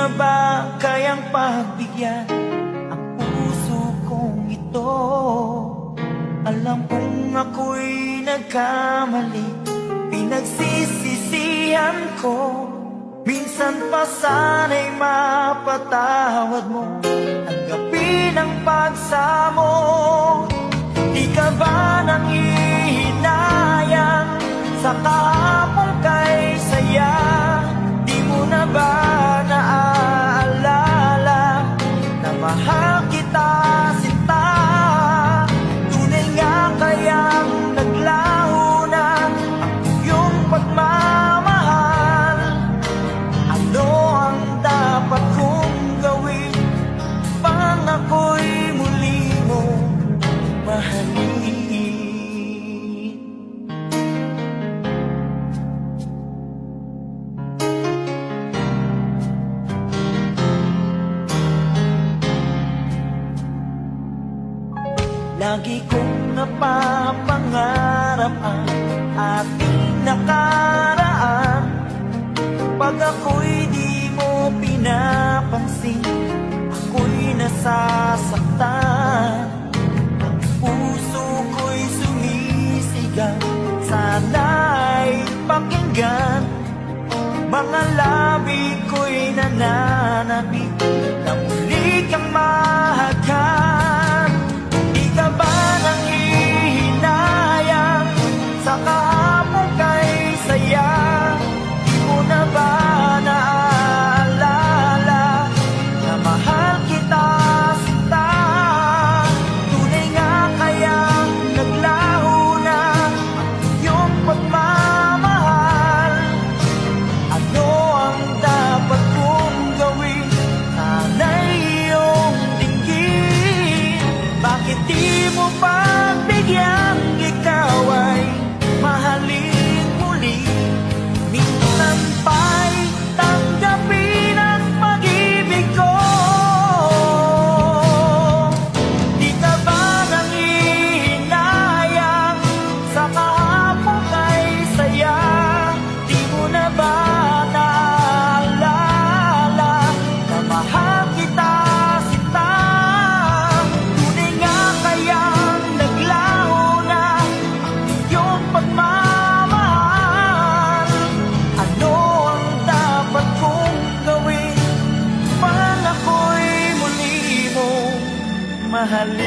na ba kayang pagbigyan ang puso kong ito? Alam kong ako'y nagkamali, pinagsisisihan ko. Minsan pa sana'y mapatawad mo, tanggapin ang pagsamo. Di ka ba nang ihinayang sa kahapong kay saya? Di mo na ba naaalala na mahal kita sinta? Tunay nga kayang naglaho na ang iyong pagmamahal? Ano ang dapat kong gawin pang ako'y muli mo mahalin? Lagi kong napapangarap ang ating nakaraan. Pag ako'y di mo pinapansin, ako'y nasasaktan. Ang puso ko'y sumisigaw, sana'y pakinggan. Mga labi ko'y nananabik na muli kang mahagkan. Di ka ba nang ihinayang sa kahapong kay saya? Di mo na ba naaalala na mahal kita sinta? Tunay nga kayang naglaho na ang iyong pagmamahal? Ano ang dapat kong gawin? Sana'y iyong dinggin. Bakit di mo pagbigyan ikaw ay mahalin muli? Minsan pa'y tanggapin ang pag-ibig ko. Di ka ba nang ihinayang sa kahapong kay saya? Di mo na ba naaalala na mahal kita sinta? Tunay nga kayang naglaho na ang iyong pagmamahal? Ano ang dapat kong gawin pang ako'y muli mo mahalin?